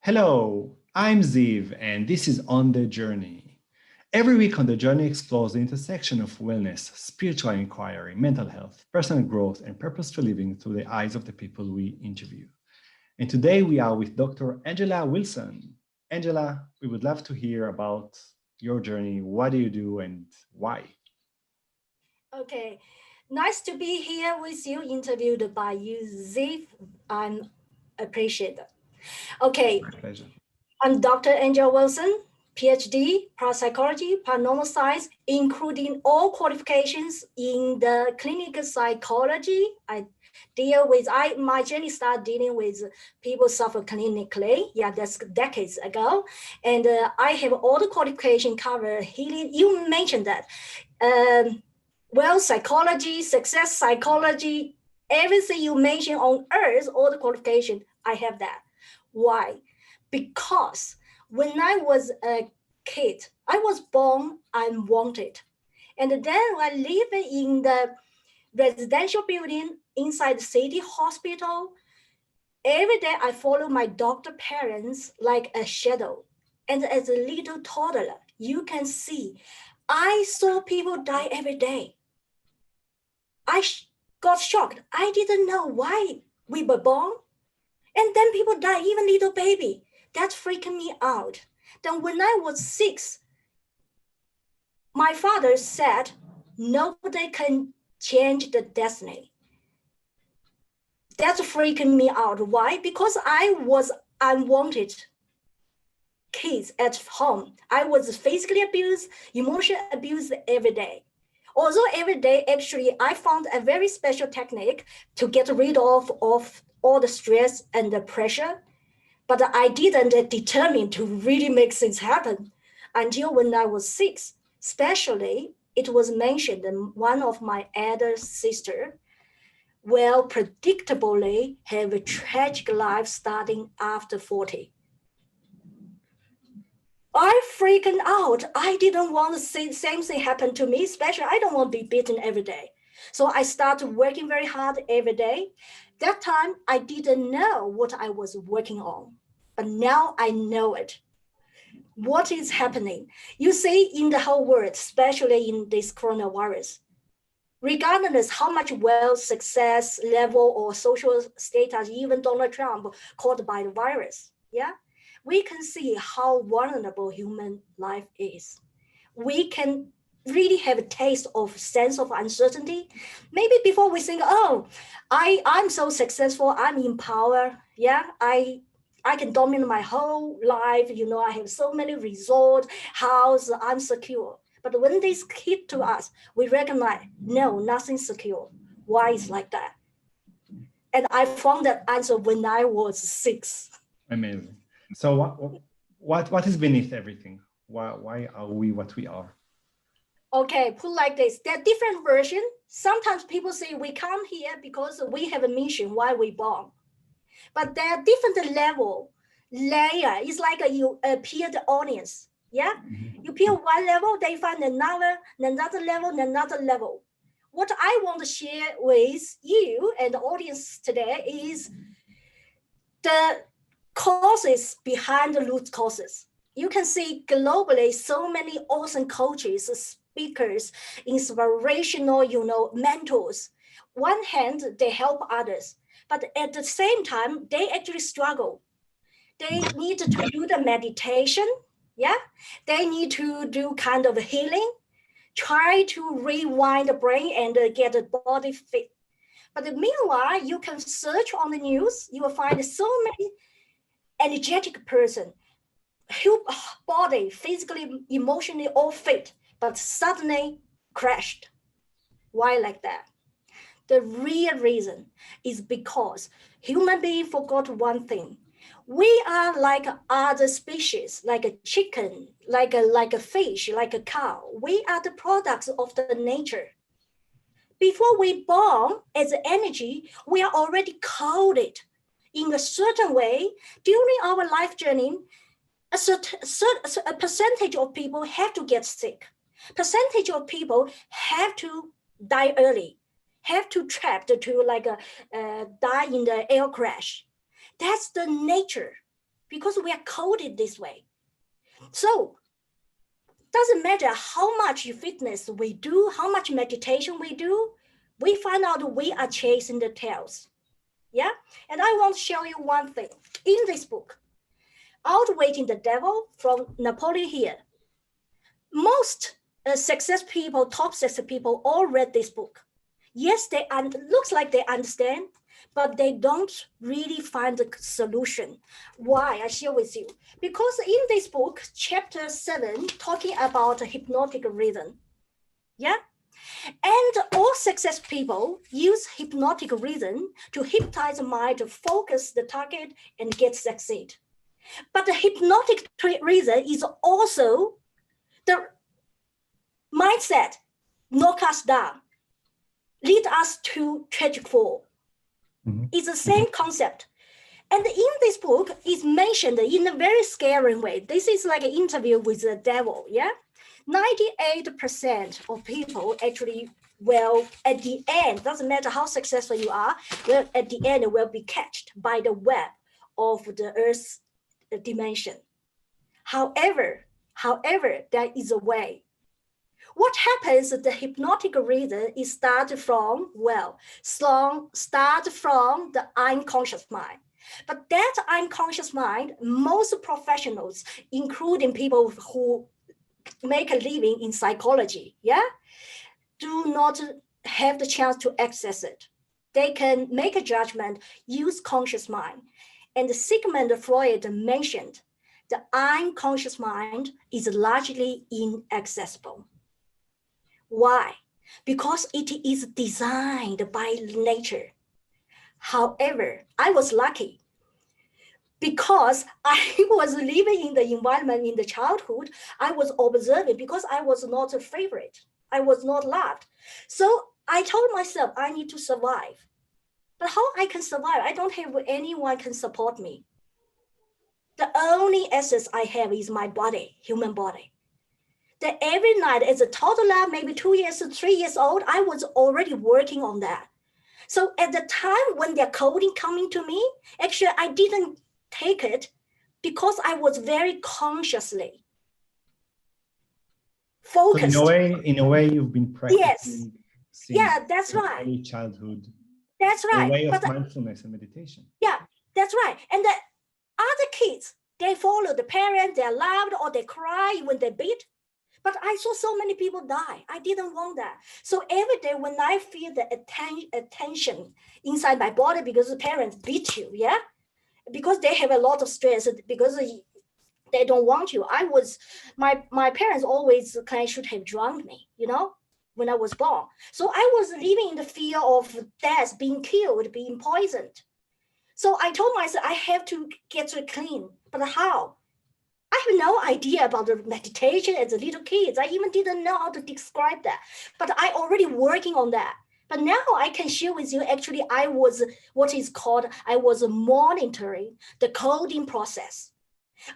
Hello, I'm Ziv, and this is On the Journey. Every week on the journey explores the intersection of wellness, spiritual inquiry, mental health, personal growth, and purposeful living through the eyes of the people we interview. And today we are with Dr. Angela Wilson. Angela, we would love to hear about your journey. What do you do and why? Okay, nice to be here with you, interviewed by you, Ziv. I'm appreciated. Okay, My pleasure. I'm Dr. Angel Wilson, PhD, parapsychology, paranormal science, including all qualifications in the clinical psychology. My journey started dealing with people suffer clinically. Yeah, that's decades ago. And I have all the qualification cover healing. You mentioned that. Um, psychology, success psychology, everything you mentioned on earth, all the qualification, I have that. Why? Because when I was a kid, I was born unwanted. And then I lived in the residential building inside the city hospital. Every day I follow my doctor parents like a shadow. And as a little toddler, you can see I saw people die every day. Got shocked. I didn't know why we were born. And then people die, even little baby. That freaked me out. Then when I was 6, my father said, nobody can change the destiny. That's freaking me out. Why? Because I was unwanted kids at home. I was physically abused, emotionally abused every day. Although every day, actually, I found a very special technique to get rid of all the stress and the pressure, but I didn't determine to really make things happen until when I was 6. Especially, it was mentioned that one of my elder sister will predictably have a tragic life starting after 40. I freaking out. I didn't want the same thing happen to me, especially I don't want to be beaten every day. So I started working very hard every day. That time I didn't know what I was working on, but now I know it. What is happening? You see in the whole world, especially in this coronavirus, regardless how much wealth, success level, or social status, even Donald Trump caught by the virus, yeah, we can see how vulnerable human life is. We can really have a taste of sense of uncertainty. Maybe before we think, oh, I'm so successful, I'm in power, yeah, I can dominate my whole life. I have so many resorts, house, I'm secure. But when this hit to us, we recognize, no, nothing's secure. Why is like that? And I found that answer when I was 6. Amazing. So what is beneath everything? Why are we what we are? Okay, put like this. There are different versions. Sometimes people say we come here because we have a mission why we born. But there are different layer. It's like you appear the audience. Yeah, Mhm. you appear one level, they find another level. What I want to share with you and the audience today is the causes behind the root causes. You can see globally so many awesome coaches, speakers, inspirational, mentors. One hand, they help others, but at the same time, they actually struggle. They need to do the meditation, yeah. They need to do kind of healing, try to rewind the brain and get the body fit. But meanwhile, you can search on the news, you will find so many energetic person, whole body, physically, emotionally, all fit, but suddenly crashed. Why like that? The real reason is because human being forgot one thing. We are like other species, like a chicken, like a fish, like a cow. We are the products of the nature. Before we born as energy, we are already coded in a certain way during our life journey. A percentage of people have to get sick. Percentage of people have to die early, have to trapped to die in the air crash. That's the nature. because we are coded this way. So doesn't matter how much fitness we do, how much meditation we do, we find out we are chasing the tails. Yeah. And I want to show you one thing in this book, Outwitting the Devil from Napoleon Hill. Most success people, top success people, all read this book. Yes, they looks like they understand, but they don't really find the solution. Why? I share with you. Because in this book, chapter 7, talking about hypnotic rhythm. Yeah. And all success people use hypnotic rhythm to hypnotize the mind to focus the target and get succeed. But the hypnotic rhythm is also the mindset knock us down, lead us to tragic fall. Mm-hmm. It's the same concept. And in this book, it's mentioned in a very scary way. This is like an interview with the devil, yeah? 98% of people actually will, at the end, doesn't matter how successful you are, will at the end will be catched by the web of the Earth's dimension. However, there is a way. What happens, the hypnotic rhythm is start from the unconscious mind. But that unconscious mind, most professionals, including people who make a living in psychology, yeah, do not have the chance to access it. They can make a judgment, use conscious mind. And Sigmund Freud mentioned the unconscious mind is largely inaccessible. Why? Because it is designed by nature. However, I was lucky because I was living in the environment in the childhood. I was observing because I was not a favorite. I was not loved. So I told myself I need to survive. But how I can survive? I don't have anyone can support me. The only assets I have is my body, human body. That every night as a toddler, maybe 2 years, 3 years old, I was already working on that. So at the time when their coding coming to me, actually I didn't take it because I was very consciously focused. So in a way, you've been practicing. Yes. That's right. Early childhood. That's right. A way of mindfulness and meditation. Yeah, that's right. And the other kids, they follow the parents, they're loud or they cry when they beat. But I saw so many people die. I didn't want that. So every day when I feel the attention inside my body because the parents beat you, yeah? Because they have a lot of stress, because they don't want you. My parents always kind of should have drowned me, when I was born. So I was living in the fear of death, being killed, being poisoned. So I told myself I have to get clean. But how? I have no idea about the meditation as a little kid. I even didn't know how to describe that. But I already working on that. But now I can share with you, actually, I was monitoring the coding process.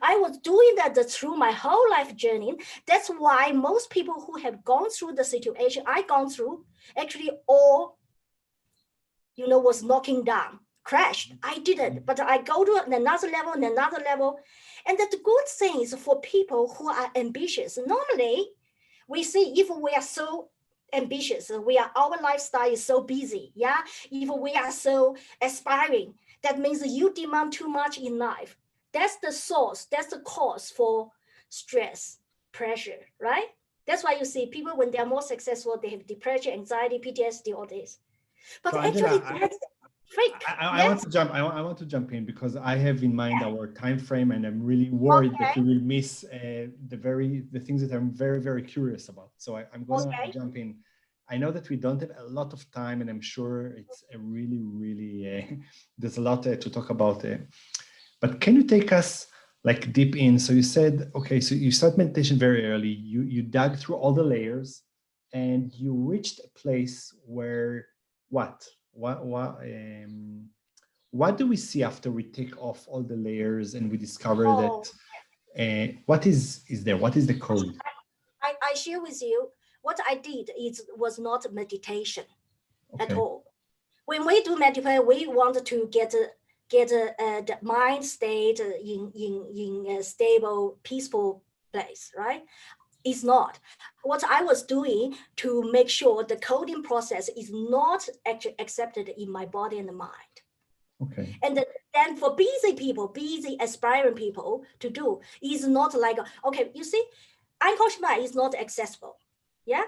I was doing that through my whole life journey. That's why most people who have gone through the situation I gone through, actually all, was knocking down, crashed. I didn't, but I go to another level and another level. And the good thing is for people who are ambitious, normally we see if we are so ambitious, our lifestyle is so busy, yeah? If we are so aspiring, that means you demand too much in life. That's the source, that's the cause for stress, pressure, right? That's why you see people when they are more successful, they have depression, anxiety, PTSD, all this. But so actually, Angela, that's fake. I want to jump in because I have in mind our time frame, and I'm really worried that we will miss the things that I'm very, very curious about. So I'm going to jump in. I know that we don't have a lot of time, and I'm sure it's a really, really there's a lot to talk about. But can you take us like deep in? So you said, okay, so you start meditation very early. You dug through all the layers, and you reached a place where what do we see after we take off all the layers and we discover that what is there? What is the code? I share with you what I did was not meditation at all. When we do meditation, we want to get get the mind state in a stable, peaceful place, right? It's not. What I was doing to make sure the coding process is not actually accepted in my body and mind. Okay. And then for busy people, busy aspiring people to do is not like, okay, you see, unconscious mind is not accessible. Yeah.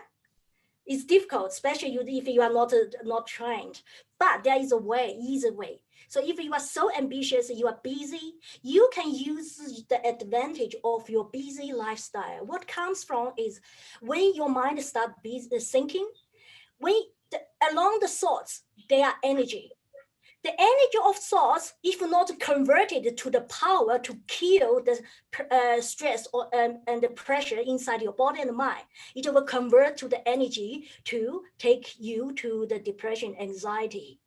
It's difficult, especially if you are not trained. But there is a way, easy way. So if you are so ambitious, you are busy, you can use the advantage of your busy lifestyle. What comes from is when your mind starts thinking, along the thoughts, there are energy. The energy of thoughts, if not converted to the power to kill the stress and the pressure inside your body and mind, it will convert to the energy to take you to the depression, anxiety,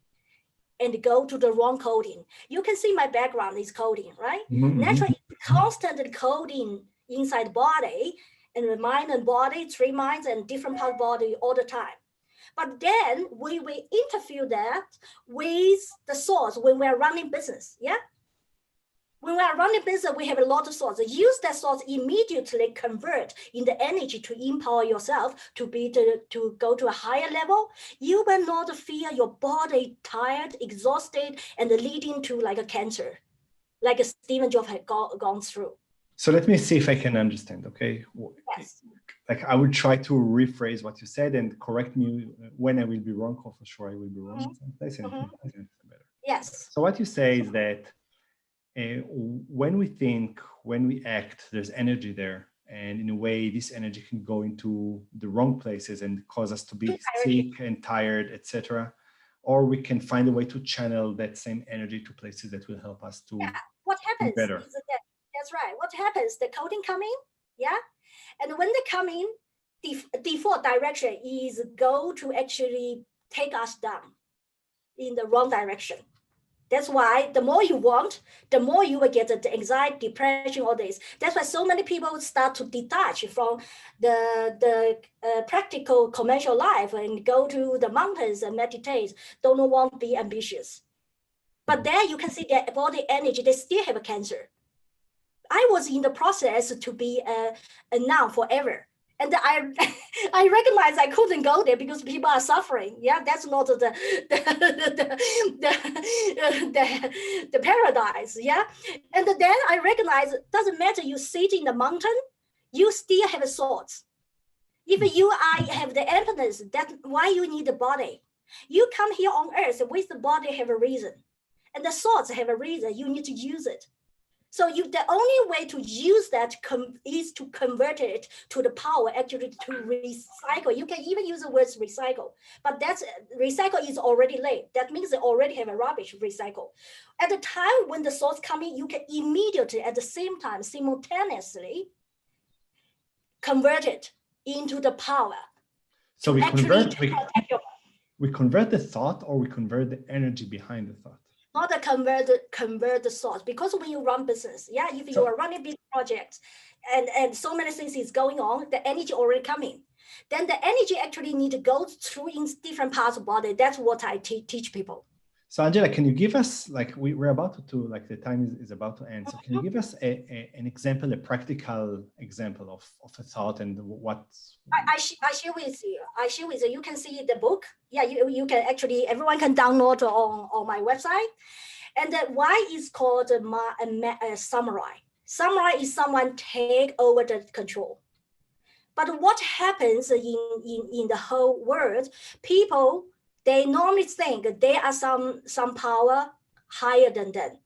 and go to the wrong coding. You can see my background is coding, right? Mm-hmm. Naturally, constant coding inside the body and the mind and body, 3 minds and different part of the body all the time. But then we will interfere that with the source when we are running business. Yeah. When we are running business, we have a lot of source. Use that source immediately, convert in the energy to empower yourself to go to a higher level. You will not feel your body tired, exhausted, and leading to like a cancer, like Stephen Jobs had gone through. So let me see if I can understand. Okay. Yes. Like I will try to rephrase what you said and correct me when I will be wrong. For sure, I will be wrong in some place. Better. Yes. So what you say is that when we think, when we act, there's energy there, and in a way, this energy can go into the wrong places and cause us to be sick and tired, etc. Or we can find a way to channel that same energy to places that will help us to what happens be better. Is that's right. What happens? The coding come in, yeah. And when they come in, default direction is go to actually take us down in the wrong direction. That's why the more you want, the more you will get the anxiety, depression, all this. That's why so many people start to detach from the practical commercial life and go to the mountains and meditate, don't want to be ambitious. But there you can see their body energy, they still have a cancer. I was in the process to be a nun forever. And I recognize I couldn't go there because people are suffering. Yeah, that's not the paradise. Yeah, and then I recognize it doesn't matter. You sit in the mountain, you still have thoughts. If you have the emptiness, that's why you need the body. You come here on earth with the body have a reason, and the thoughts have a reason. You need to use it. So the only way to use that is to convert it to the power actually to recycle. You can even use the words recycle, but that's recycle is already late. That means they already have a rubbish recycle. At the time when the thoughts come in, you can immediately at the same time, simultaneously convert it into the power. So we convert the thought, or we convert the energy behind the thought. Not convert the thoughts, because when you run business, yeah, if you are running big projects and so many things is going on, the energy already coming. Then the energy actually need to go through in different parts of the body. That's what I teach people. So Angela, can you give us, like we're about to like the time is about to end. So can you give us an example, a practical example of a thought and what? I share with you. You can see the book. Yeah, you can actually, everyone can download on my website. And why is called a samurai. Samurai is someone take over the control. But what happens in the whole world, people, they normally think there are some power higher than them.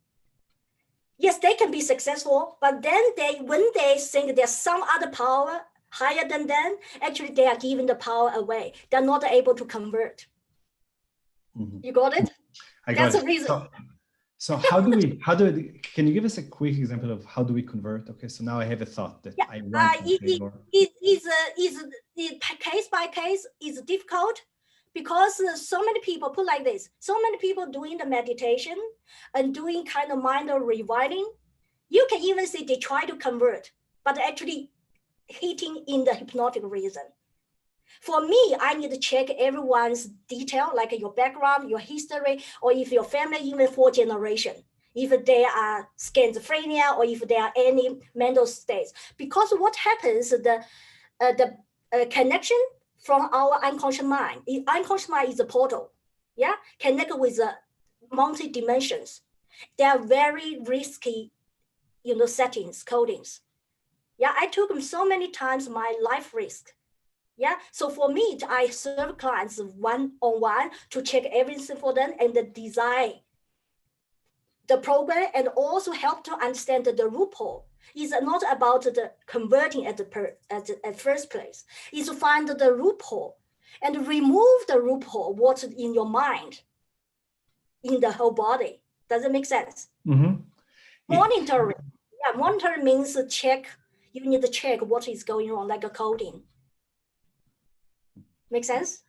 Yes, they can be successful, but then when they think there's some other power higher than them, actually they are giving the power away. They're not able to convert. Mm-hmm. You got it? That's the reason. So can you give us a quick example of how do we convert? Okay, so now I have a thought that I want it case by case is difficult, because so many people put like this. So many people doing the meditation and doing kind of mind rewriting. You can even see they try to convert, but actually hitting in the hypnotic reason. For me, I need to check everyone's detail, like your background, your history, or if your family, even 4 generations. if they are schizophrenia or if there are any mental states. Because what happens, the connection from our unconscious mind. Unconscious mind is a portal, yeah, connect with the multi dimensions. They are very risky, settings, codings. Yeah, I took them so many times my life risk. Yeah, so for me, I serve clients one-on-one to check everything for them and design the program and also help to understand the loophole. It's not about the converting at first place. It's to find the loophole and remove the loophole, what's in your mind, in the whole body. Does it make sense? Mm-hmm. Monitoring. Yeah, monitoring means check. You need to check what is going on, like a coding. Make sense?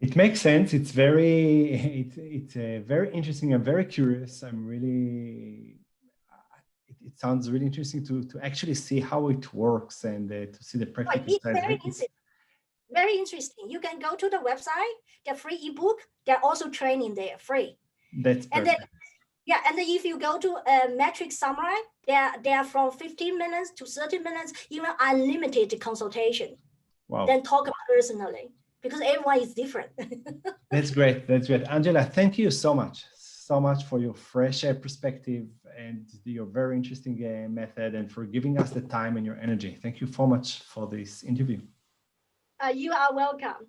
It makes sense. It's very interesting. I'm very curious. I'm really. It sounds really interesting to actually see how it works and to see the practical It's side. very interesting. You can go to the website, get free ebook, get also training there, free. That's perfect. And then, yeah, and then if you go to a metric summary, they are from 15 minutes to 30 minutes, even unlimited consultation. Wow. Then talk personally, because everyone is different. That's great. That's great. Angela, thank you so much for your fresh perspective and your very interesting method and for giving us the time and your energy. Thank you so much for this interview. You are welcome.